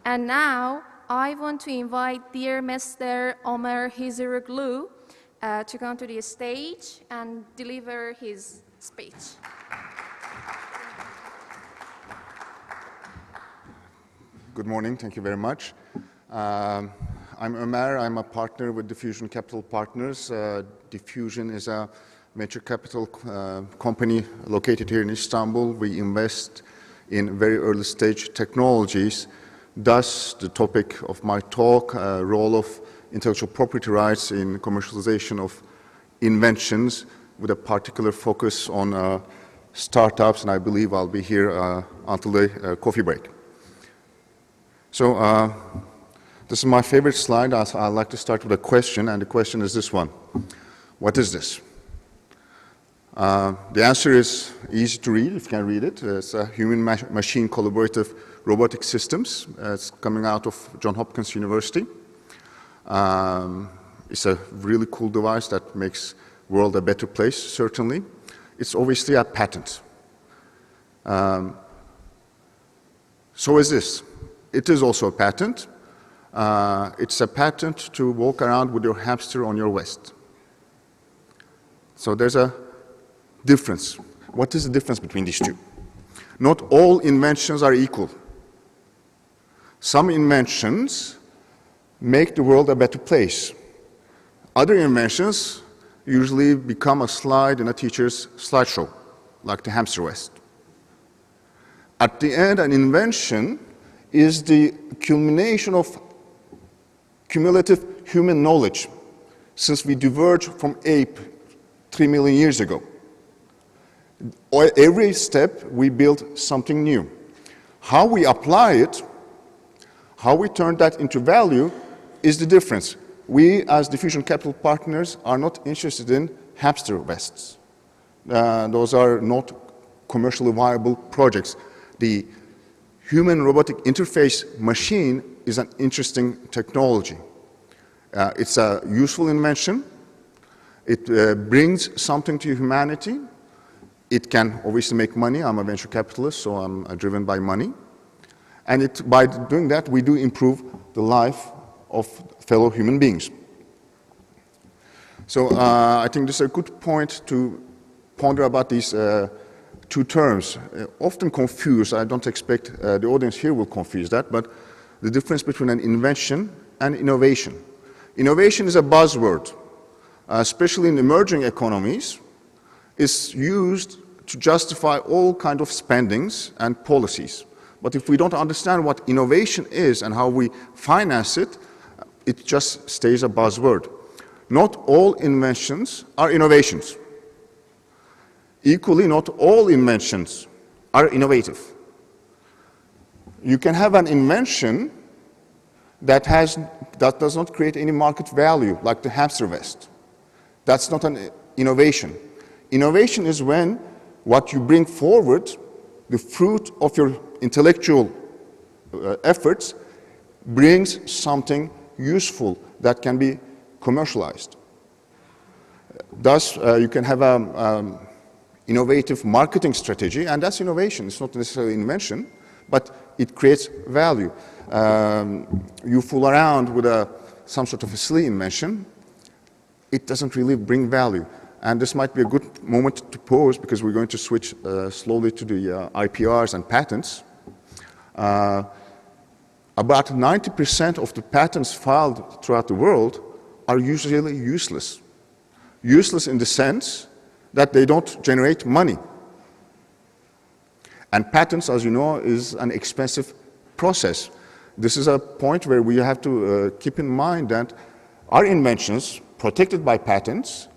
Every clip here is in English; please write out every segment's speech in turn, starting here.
And now I want to invite dear Mr. Ömer HIZIRODLU to come to the stage and deliver his speech. Good morning, thank you very much. I'm Ömer, I'm a partner with Diffusion Capital Partners. Diffusion is a venture capital company located here in Istanbul. We invest in very early stage technologies. Thus, the topic of my talk, role of intellectual property rights in commercialization of inventions with a particular focus on startups, and I believe I'll be here until the coffee break. So, this is my favorite slide. I'd like to start with a question, and the question is this one. What is this? The answer is easy to read, if you can read it. It's a human-machine collaborative robotic systems. It's coming out of Johns Hopkins University. It's a really cool device that makes the world a better place, certainly. It's obviously a patent. So is this. It is also a patent. It's a patent to walk around with your hamster on your waist. So there's a difference. What is the difference between these two? Not all inventions are equal. Some inventions make the world a better place. Other inventions usually become a slide in a teacher's slideshow, like the hamster waist. At the end, an invention is the culmination of cumulative human knowledge since we diverged from ape 3 million years ago. Every step we build something new. How we apply it, how we turn that into value is the difference. We as Diffusion Capital Partners are not interested in hamster vests. Those are not commercially viable projects. The human-robotic interface machine is an interesting technology. It's a useful invention. It brings something to humanity. It can obviously make money. I'm a venture capitalist, so I'm driven by money. And by doing that, we do improve the life of fellow human beings. So I think this is a good point to ponder about these two terms, often confused. I don't expect the audience here will confuse that, but the difference between an invention and innovation. Innovation is a buzzword, especially in emerging economies. It's used to justify all kinds of spendings and policies. But if we don't understand what innovation is and how we finance it, it just stays a buzzword. Not all inventions are innovations. Equally, not all inventions are innovative. You can have an invention that does not create any market value, like the hamster vest. That's not an innovation. Innovation is when what you bring forward, the fruit of your intellectual efforts, brings something useful that can be commercialized. Thus, you can have an innovative marketing strategy, and that's innovation. It's not necessarily invention, but it creates value. You fool around with some sort of a silly invention, it doesn't really bring value. And this might be a good moment to pause because we're going to switch slowly to the IPRs and patents. About 90% of the patents filed throughout the world are usually useless. Useless in the sense that they don't generate money. And patents, as you know, is an expensive process. This is a point where we have to keep in mind that our inventions, protected by patents,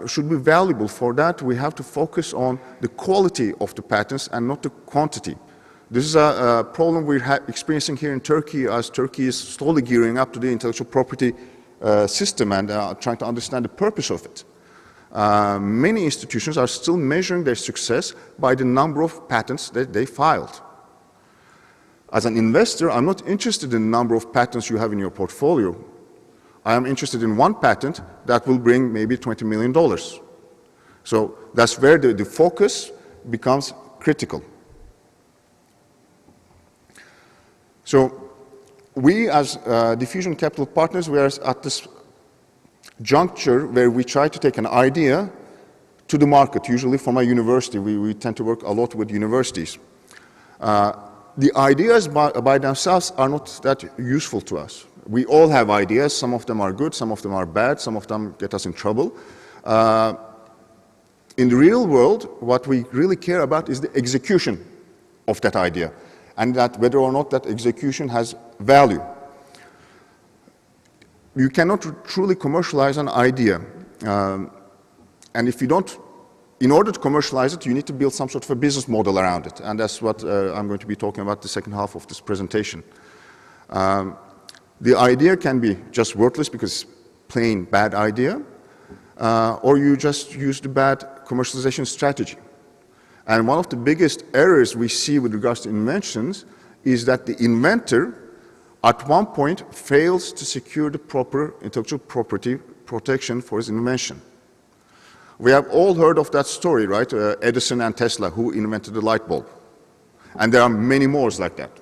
should be valuable. For that, we have to focus on the quality of the patents and not the quantity. This is a problem we're experiencing here in Turkey, as Turkey is slowly gearing up to the intellectual property system and trying to understand the purpose of it. Many institutions are still measuring their success by the number of patents that they filed. As an investor, I'm not interested in the number of patents you have in your portfolio. I am interested in one patent that will bring maybe $20 million. So that's where the focus becomes critical. So we as Diffusion Capital Partners, we are at this juncture where we try to take an idea to the market, usually from a university. We tend to work a lot with universities. The ideas by themselves are not that useful to us. We all have ideas. Some of them are good, some of them are bad, some of them get us in trouble. In the real world, what we really care about is the execution of that idea, and that whether or not that execution has value. You cannot truly commercialize an idea. And if you don't, in order to commercialize it, you need to build some sort of a business model around it. And that's what I'm going to be talking about the second half of this presentation. The idea can be just worthless because it's plain bad idea, or you just use the bad commercialization strategy. And one of the biggest errors we see with regards to inventions is that the inventor at one point fails to secure the proper intellectual property protection for his invention. We have all heard of that story, right? Edison and Tesla, who invented the light bulb. And there are many more like that.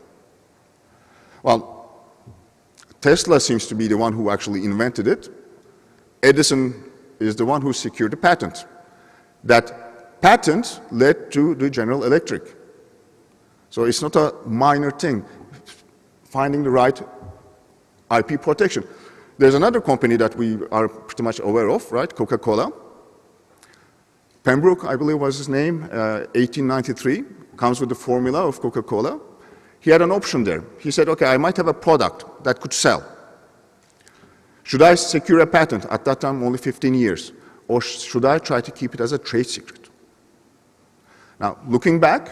Well, Tesla seems to be the one who actually invented it. Edison is the one who secured the patent. That patent led to the General Electric. So it's not a minor thing, finding the right IP protection. There's another company that we are pretty much aware of, right? Coca-Cola. Pembroke, I believe was his name, 1893, comes with the formula of Coca-Cola. He had an option there. He said, okay, I might have a product that could sell. Should I secure a patent? At that time, only 15 years. Or should I try to keep it as a trade secret? Now, looking back,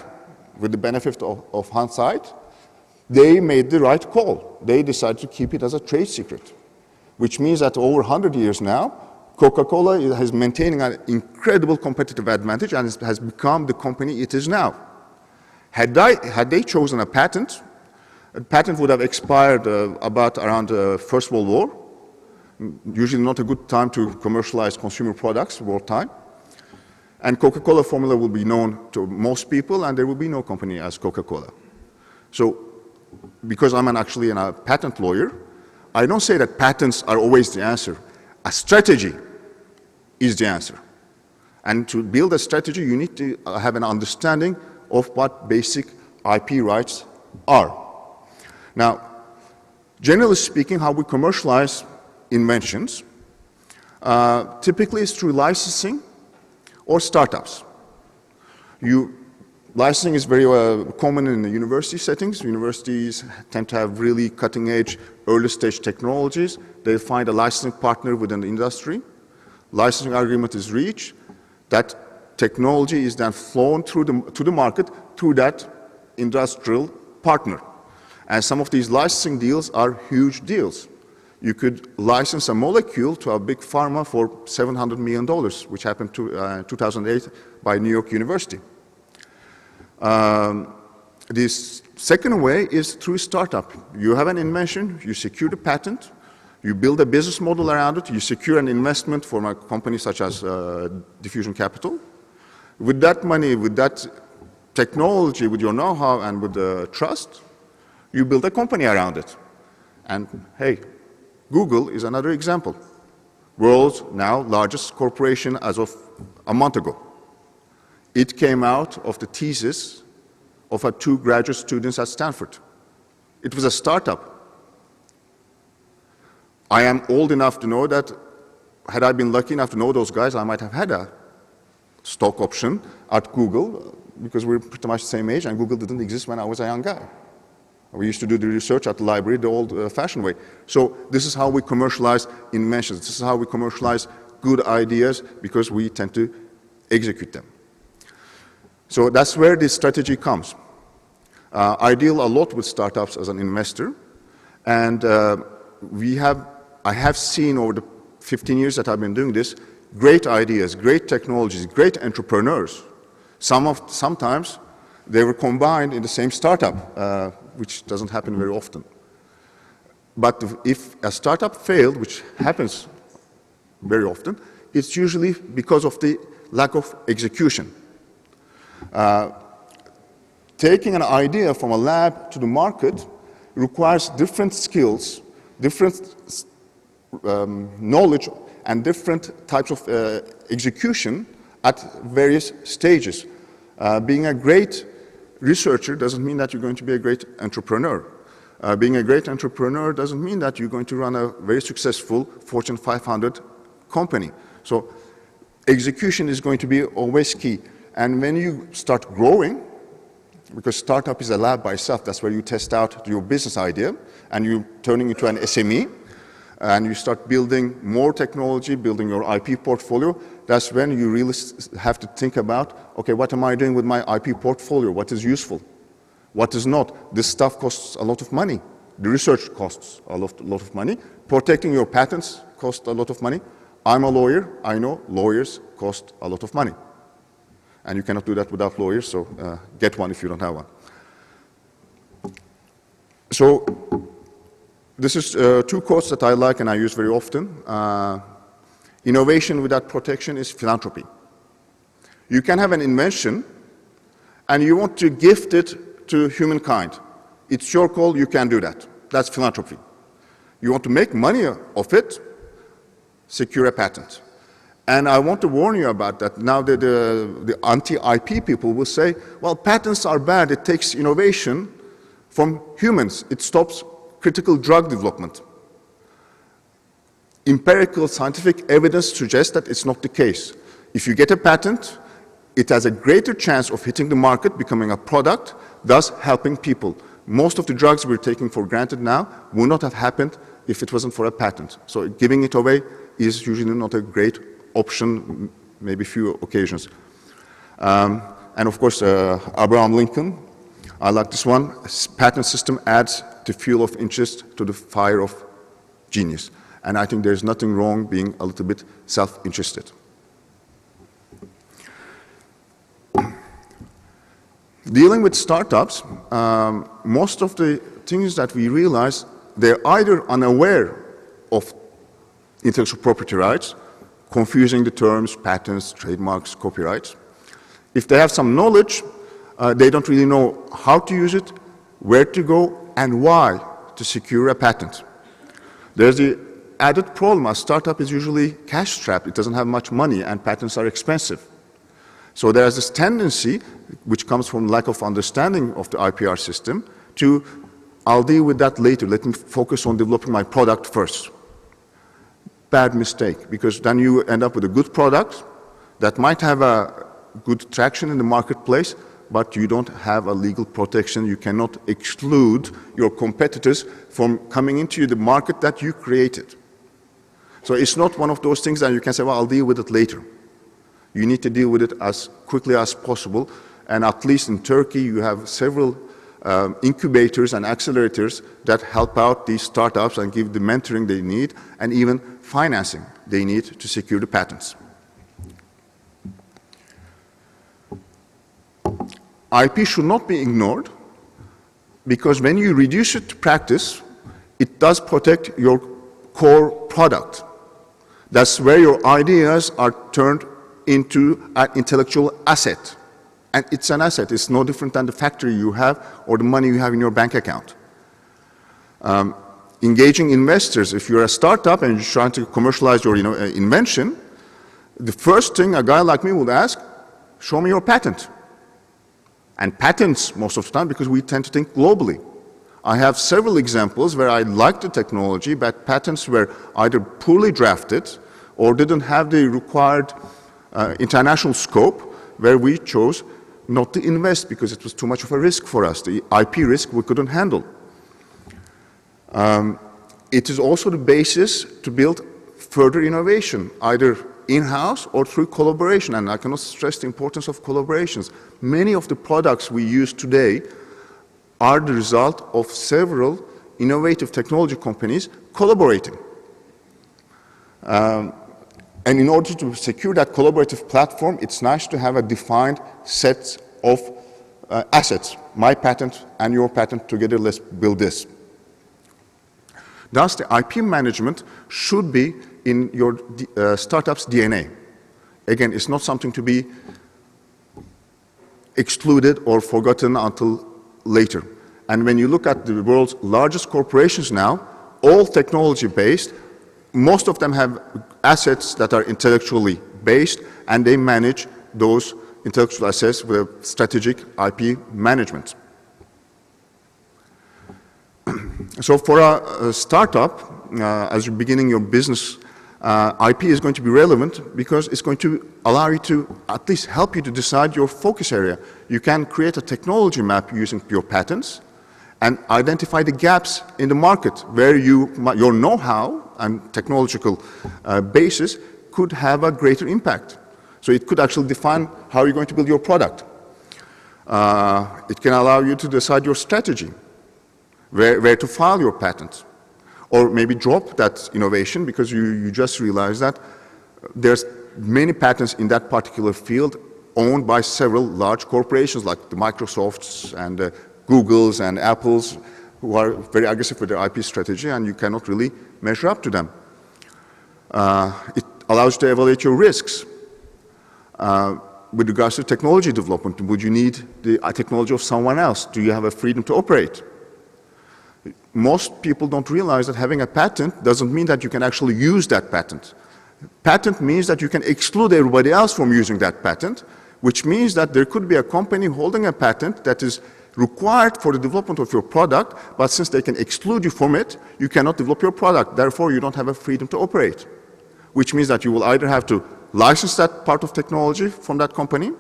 with the benefit of hindsight, they made the right call. They decided to keep it as a trade secret, which means that over 100 years now, Coca-Cola is maintaining an incredible competitive advantage and has become the company it is now. Had they chosen a patent would have expired about around the First World War. Usually not a good time to commercialize consumer products, wartime. And Coca-Cola formula will be known to most people, and there will be no company as Coca-Cola. So, because I'm actually a patent lawyer, I don't say that patents are always the answer. A strategy is the answer. And to build a strategy, you need to have an understanding of what basic IP rights are. Now, generally speaking, how we commercialize inventions typically is through licensing or startups. Licensing is very common in the university settings. Universities tend to have really cutting-edge, early-stage technologies. They find a licensing partner within the industry. Licensing agreement is reached. That technology is then flown to the market through that industrial partner. And some of these licensing deals are huge deals. You could license a molecule to a big pharma for $700 million, which happened in 2008 by New York University. The second way is through startup. You have an invention, you secure the patent, you build a business model around it, you secure an investment from a company such as Diffusion Capital. With that money, with that technology, with your know-how and with the trust, you build a company around it. And hey, Google is another example. World's now largest corporation as of a month ago. It came out of the thesis of 2 graduate students at Stanford. It was a startup. I am old enough to know that had I been lucky enough to know those guys, I might have had a stock option at Google because we're pretty much the same age and Google didn't exist when I was a young guy. We used to do the research at the library the old-fashioned way. So this is how we commercialize inventions. This is how we commercialize good ideas because we tend to execute them. So that's where this strategy comes. I deal a lot with startups as an investor, and I have seen over the 15 years that I've been doing this, great ideas, great technologies, great entrepreneurs. Sometimes they were combined in the same startup, which doesn't happen very often. But if a startup failed, which happens very often, it's usually because of the lack of execution. Taking an idea from a lab to the market requires different skills, different knowledge, and different types of execution at various stages. Being a great researcher doesn't mean that you're going to be a great entrepreneur. Being a great entrepreneur doesn't mean that you're going to run a very successful Fortune 500 company. So execution is going to be always key. And when you start growing, because startup is a lab by itself, that's where you test out your business idea, and you're turning into an SME, and you start building more technology, building your IP portfolio, that's when you really have to think about, okay, what am I doing with my IP portfolio? What is useful? What is not? This stuff costs a lot of money. The research costs a lot of money. Protecting your patents costs a lot of money. I'm a lawyer. I know lawyers cost a lot of money. And you cannot do that without lawyers, so get one if you don't have one. So this is two quotes that I like and I use very often. Innovation without protection is philanthropy. You can have an invention and you want to gift it to humankind. It's your call, you can do that. That's philanthropy. You want to make money of it, secure a patent. And I want to warn you about that. Now the anti-IP people will say, well, patents are bad, it takes innovation from humans. It stops critical drug development. Empirical scientific evidence suggests that it's not the case. If you get a patent, it has a greater chance of hitting the market, becoming a product, thus helping people. Most of the drugs we're taking for granted now would not have happened if it wasn't for a patent. So giving it away is usually not a great option, maybe few occasions. And of course, Abraham Lincoln, I like this one. Patent system adds the fuel of interest to the fire of genius. And I think there's nothing wrong being a little bit self-interested. Dealing with startups, most of the things that we realize, they're either unaware of intellectual property rights, confusing the terms, patents, trademarks, copyrights. If they have some knowledge, they don't really know how to use it, where to go, and why to secure a patent. There's the added problem. A startup is usually cash-strapped. It doesn't have much money, and patents are expensive. So there's this tendency, which comes from lack of understanding of the IPR system, to, I'll deal with that later. Let me focus on developing my product first. Bad mistake, because then you end up with a good product that might have a good traction in the marketplace, but you don't have a legal protection. You cannot exclude your competitors from coming into the market that you created. So it's not one of those things that you can say, well, I'll deal with it later. You need to deal with it as quickly as possible. And at least in Turkey, you have several incubators and accelerators that help out these startups and give the mentoring they need and even financing they need to secure the patents. IP should not be ignored because when you reduce it to practice, it does protect your core product. That's where your ideas are turned into an intellectual asset. And it's an asset. It's no different than the factory you have or the money you have in your bank account. Engaging investors, if you're a startup and you're trying to commercialize your invention, the first thing a guy like me would ask, show me your patent. And patents most of the time because we tend to think globally. I have several examples where I liked the technology, but patents were either poorly drafted or didn't have the required international scope, where we chose not to invest because it was too much of a risk for us. The IP risk we couldn't handle. It is also the basis to build further innovation, either in-house or through collaboration, and I cannot stress the importance of collaborations. Many of the products we use today are the result of several innovative technology companies collaborating. And in order to secure that collaborative platform, it's nice to have a defined set of assets. My patent and your patent together, let's build this. Thus, the IP management should be in your startup's DNA. Again, it's not something to be excluded or forgotten until later. And when you look at the world's largest corporations now, all technology-based, most of them have assets that are intellectually based, and they manage those intellectual assets with strategic IP management. So for a startup, as you're beginning your business, IP is going to be relevant because it's going to allow you to at least help you to decide your focus area. You can create a technology map using your patents and identify the gaps in the market where your know-how and technological basis could have a greater impact. So it could actually define how you're going to build your product. It can allow you to decide your strategy, where to file your patent, or maybe drop that innovation because you just realize that there's many patents in that particular field owned by several large corporations like the Microsofts and Googles and Apples, who are very aggressive with their IP strategy, and you cannot really measure up to them. It allows you to evaluate your risks. With regards to technology development, would you need the technology of someone else? Do you have a freedom to operate? Most people don't realize that having a patent doesn't mean that you can actually use that patent. Patent means that you can exclude everybody else from using that patent, which means that there could be a company holding a patent that is required for the development of your product, but since they can exclude you from it, you cannot develop your product. Therefore, you don't have a freedom to operate, which means that you will either have to license that part of technology from that company,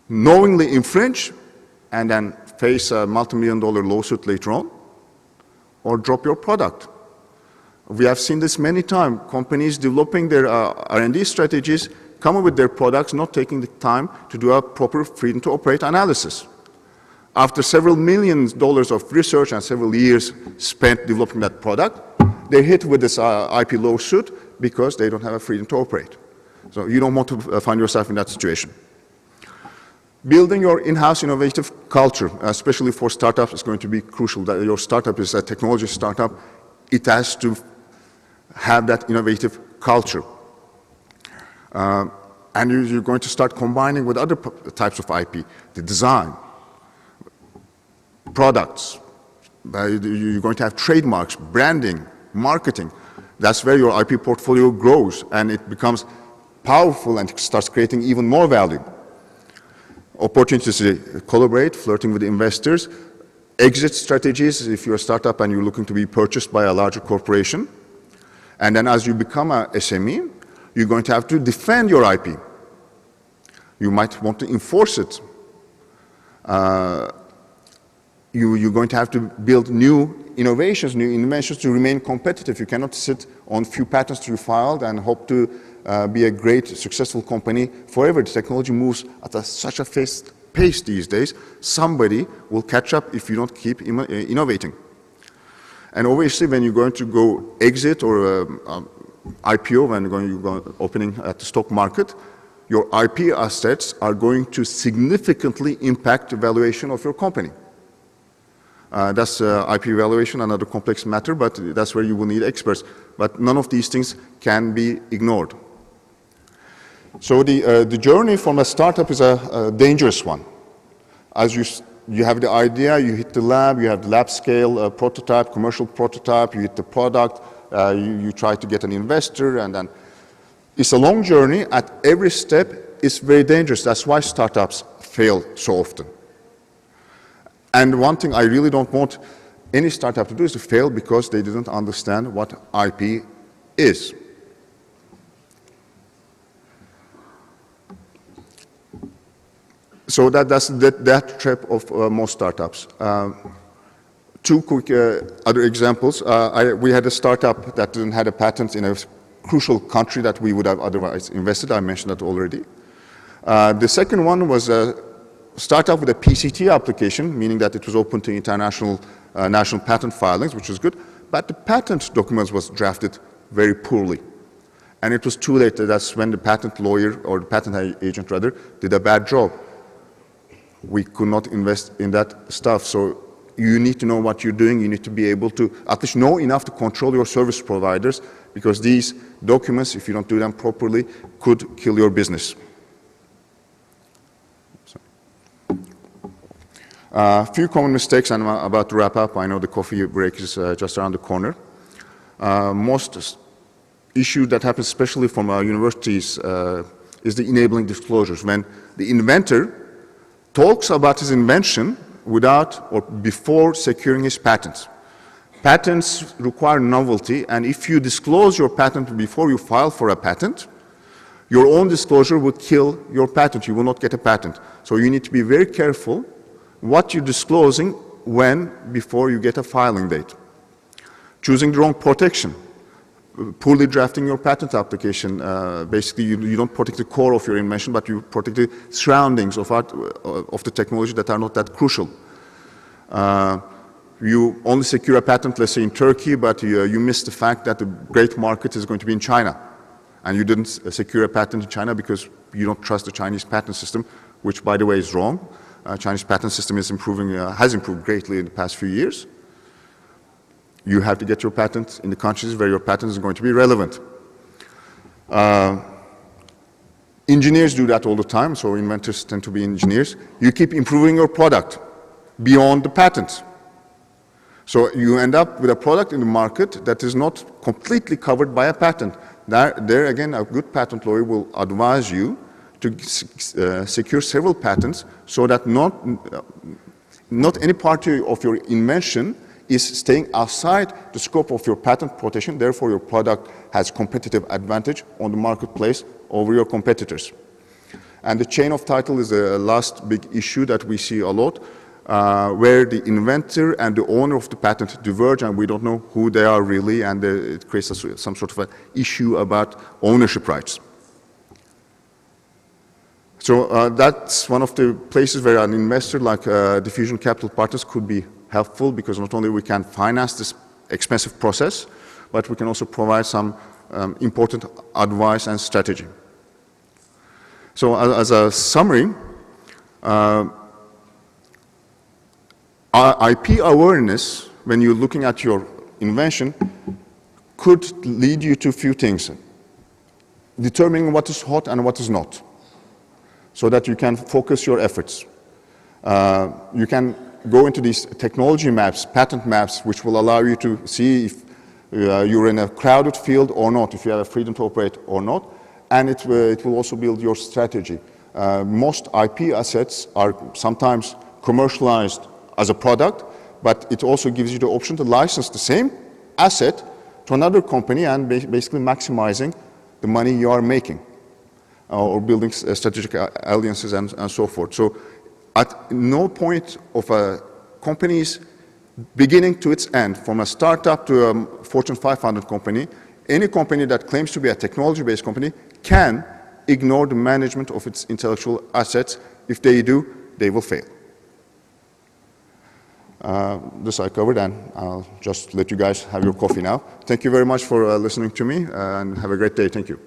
knowingly infringe, and then face a multi-million-dollar lawsuit later on, or drop your product. We have seen this many times. Companies developing their R&D strategies, come up with their products, not taking the time to do a proper freedom to operate analysis. After several millions of dollars of research and several years spent developing that product, they're hit with this IP lawsuit because they don't have a freedom to operate. So you don't want to find yourself in that situation. Building your in-house innovative culture, especially for startups, is going to be crucial. That your startup is a technology startup. It has to have that innovative culture. And you're going to start combining with other types of IP, the design, products. You're going to have trademarks, branding, marketing. That's where your IP portfolio grows and it becomes powerful and starts creating even more value. Opportunities to collaborate, flirting with investors, exit strategies if you're a startup and you're looking to be purchased by a larger corporation. And then as you become a SME, you're going to have to defend your IP. You might want to enforce it. You're going to have to build new innovations, new inventions to remain competitive. You cannot sit on few patents you filed and hope to be a great, successful company forever. The technology moves at such a fast pace these days. Somebody will catch up if you don't keep innovating. And obviously, when you're going to go exit or IPO, when you're going opening at the stock market, your IP assets are going to significantly impact the valuation of your company. That's IP valuation, another complex matter, but that's where you will need experts. But none of these things can be ignored. So the journey from a startup is a dangerous one. As you have the idea, you hit the lab, you have the lab scale prototype, commercial prototype, you hit the product, you try to get an investor, and then it's a long journey. At every step, it's very dangerous. That's why startups fail so often. And one thing I really don't want any startup to do is to fail because they didn't understand what IP is. So that's that trap of most startups. Two quick other examples. We had a startup that didn't have a patent in a crucial country that we would have otherwise invested. I mentioned that already. The second one was a startup with a PCT application, meaning that it was open to international national patent filings, which was good. But the patent documents was drafted very poorly. And it was too late. That's when the patent lawyer, or the patent agent rather, did a bad job. We could not invest in that stuff. So you need to know what you're doing. You need to be able to at least know enough to control your service providers, because these documents, if you don't do them properly, could kill your business. Few common mistakes, and I'm about to wrap up. I know the coffee break is just around the corner. Most issue that happens, especially from our universities, is the enabling disclosures. When the inventor talks about his invention without or before securing his patents. Patents require novelty, and if you disclose your patent before you file for a patent, your own disclosure will kill your patent. You will not get a patent. So you need to be very careful what you're disclosing when, before you get a filing date. Choosing the wrong protection. Poorly drafting your patent application. Basically, you don't protect the core of your invention, but you protect the surroundings of the technology that are not that crucial. You only secure a patent, let's say in Turkey, but you miss the fact that the great market is going to be in China. And you didn't secure a patent in China because you don't trust the Chinese patent system, which, by the way, is wrong. Chinese patent system is has improved greatly in the past few years. You have to get your patent in the countries where your patent is going to be relevant. Engineers do that all the time, so inventors tend to be engineers. You keep improving your product beyond the patent. So you end up with a product in the market that is not completely covered by a patent. There again, a good patent lawyer will advise you to secure several patents so that not any part of your invention is staying outside the scope of your patent protection. Therefore, your product has competitive advantage on the marketplace over your competitors. And the chain of title is the last big issue that we see a lot, where the inventor and the owner of the patent diverge, and we don't know who they are really, and it creates some sort of an issue about ownership rights. So that's one of the places where an investor like Diffusion Capital Partners could be helpful, because not only we can finance this expensive process, but we can also provide some important advice and strategy. So as a summary, IP awareness, when you're looking at your invention, could lead you to a few things. Determining what is hot and what is not, so that you can focus your efforts. You can go into these technology maps, patent maps, which will allow you to see if you're in a crowded field or not, if you have a freedom to operate or not, and it will also build your strategy. Most IP assets are sometimes commercialized as a product, but it also gives you the option to license the same asset to another company and basically maximizing the money you are making, or building strategic alliances and so forth. So at no point of a company's beginning to its end, from a startup to a Fortune 500 company, any company that claims to be a technology-based company can ignore the management of its intellectual assets. If they do, they will fail. This I covered, and I'll just let you guys have your coffee now. Thank you very much for listening to me, and have a great day. Thank you.